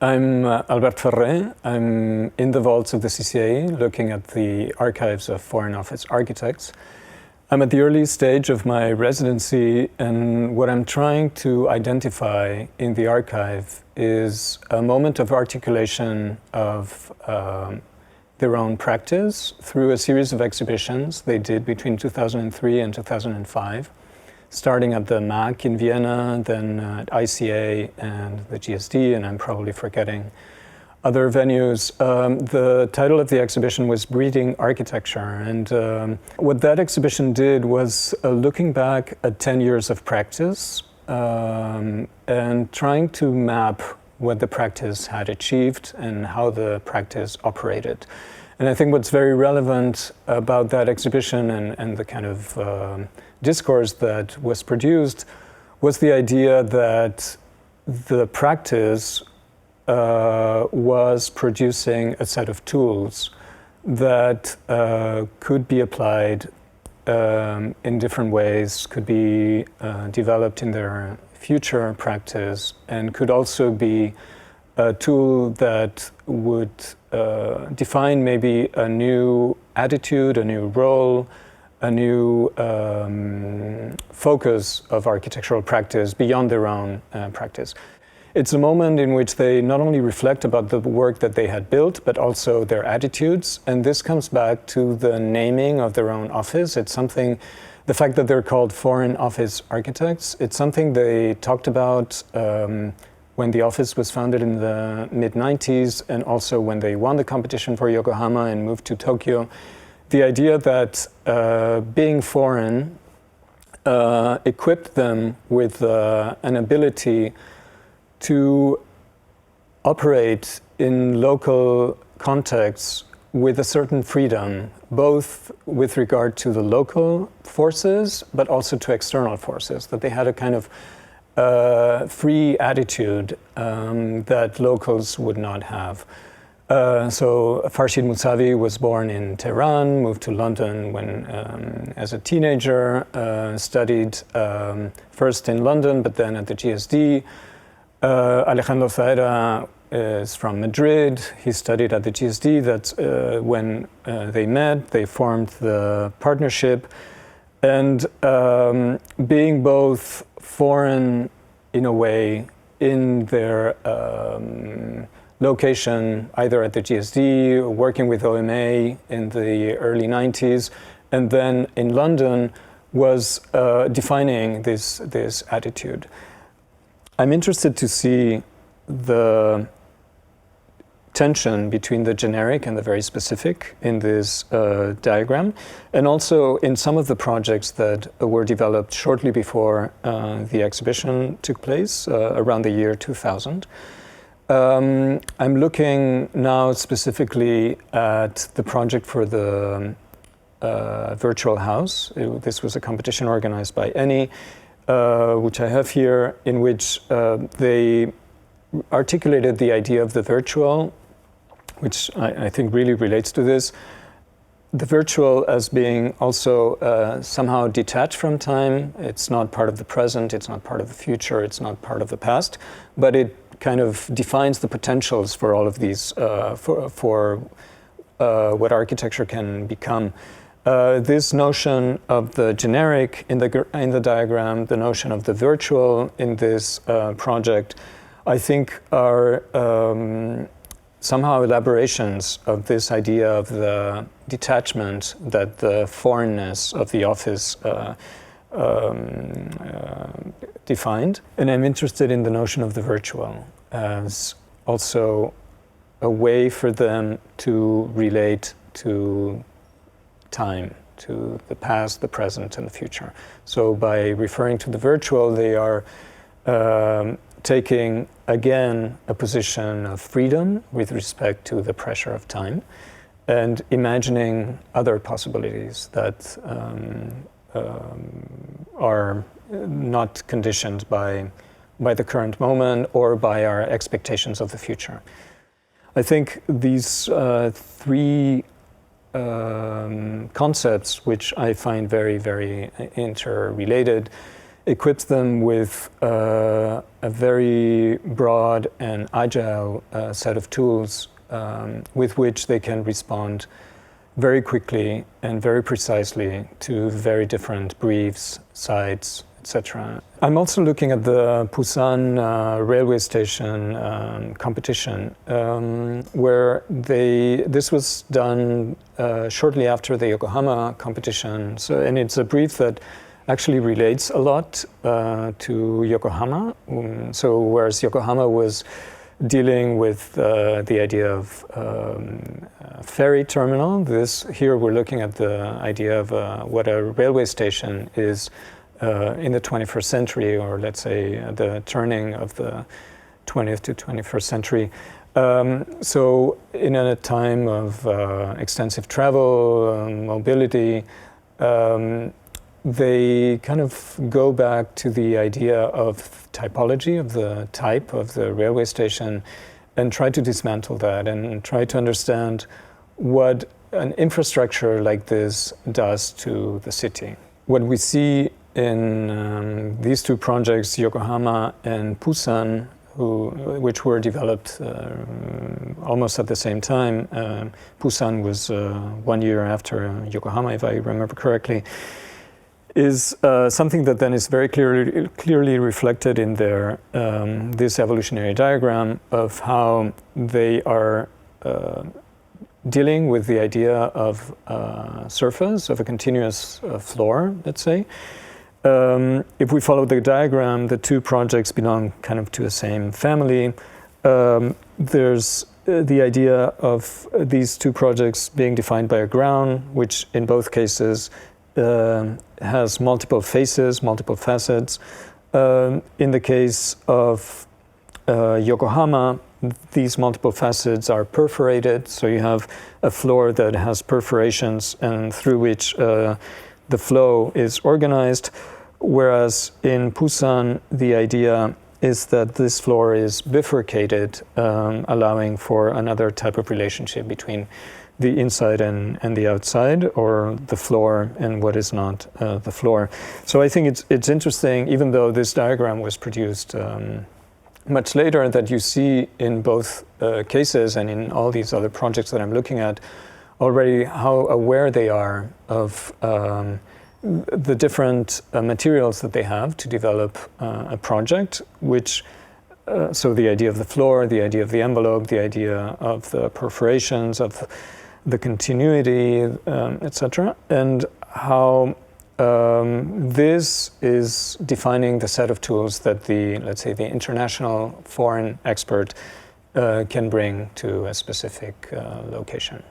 I'm Albert Ferré. I'm in the vaults of the CCA looking at the archives of Foreign Office architects. I'm at the early stage of my residency, and what I'm trying to identify in the archive is a moment of articulation of their own practice through a series of exhibitions they did between 2003 and 2005. Starting at the MAC in Vienna, then at ICA and the GSD, and I'm probably forgetting other venues. The title of the exhibition was Breeding Architecture, and what that exhibition did was looking back at 10 years of practice and trying to map what the practice had achieved and how the practice operated. And I think what's very relevant about that exhibition and the kind of discourse that was produced was the idea that the practice was producing a set of tools that could be applied in different ways, could be developed in their future practice, and could also be a tool that would define maybe a new attitude, a new role, a new focus of architectural practice beyond their own practice. It's a moment in which they not only reflect about the work that they had built, but also their attitudes. And this comes back to the naming of their own office. It's something, the fact that they're called Foreign Office Architects, it's something they talked about when the office was founded in the mid-90s, and also when they won the competition for Yokohama and moved to Tokyo. The idea that being foreign equipped them with an ability to operate in local contexts with a certain freedom, both with regard to the local forces, but also to external forces, that they had a kind of free attitude that locals would not have. So Farshid Moussavi was born in Tehran, moved to London when, as a teenager, studied first in London, but then at the GSD. Alejandro Zaera is from Madrid. He studied at the GSD. That's when they met, they formed the partnership. And being both foreign in a way in their location, either at the GSD, working with OMA in the early 90s, and then in London, was defining this attitude. I'm interested to see the tension between the generic and the very specific in this diagram, and also in some of the projects that were developed shortly before the exhibition took place, around the year 2000. I'm looking now specifically at the project for the virtual house. This was a competition organized by ENI, which I have here, in which they articulated the idea of the virtual, which I think really relates to this. The virtual as being also somehow detached from time. It's not part of the present, it's not part of the future, it's not part of the past, but it kind of defines the potentials for all of these, for what architecture can become. This notion of the generic in the diagram, the notion of the virtual in this project, I think are somehow elaborations of this idea of the detachment that the foreignness of the office defined. And I'm interested in the notion of the virtual as also a way for them to relate to time, to the past, the present, and the future. So by referring to the virtual, they are taking, again, a position of freedom with respect to the pressure of time, and imagining other possibilities that are not conditioned by the current moment or by our expectations of the future. I think these three concepts, which I find very, very interrelated, equips them with a very broad and agile set of tools with which they can respond very quickly and very precisely to very different briefs, sites, etc. I'm also looking at the Busan railway station competition, where this was done shortly after the Yokohama competition. And it's a brief that actually relates a lot to Yokohama. Whereas Yokohama was dealing with the idea of ferry terminal, here we're looking at the idea of what a railway station is in the 21st century, or let's say the turning of the 20th to 21st century. So in a time of extensive travel, mobility, they kind of go back to the idea of typology, of the type of the railway station, and try to dismantle that and try to understand what an infrastructure like this does to the city. What we see in these two projects, Yokohama and Busan, which were developed almost at the same time. Busan was 1 year after Yokohama, if I remember correctly, is something that then is very clearly reflected in this evolutionary diagram of how they are dealing with the idea of surface, of a continuous floor, let's say. If we follow the diagram, the two projects belong kind of to the same family. There's the idea of these two projects being defined by a ground, which in both cases has multiple faces, multiple facets. In the case of Yokohama, these multiple facets are perforated, so you have a floor that has perforations and through which the flow is organized, whereas in Busan, the idea is that this floor is bifurcated, allowing for another type of relationship between the inside and the outside, or the floor and what is not the floor. So I think it's interesting, even though this diagram was produced much later, that you see in both cases and in all these other projects that I'm looking at already how aware they are of the different materials that they have to develop a project, which so the idea of the floor, the idea of the envelope, the idea of the perforations, of the continuity, etc., and how this is defining the set of tools that let's say the international foreign expert can bring to a specific location.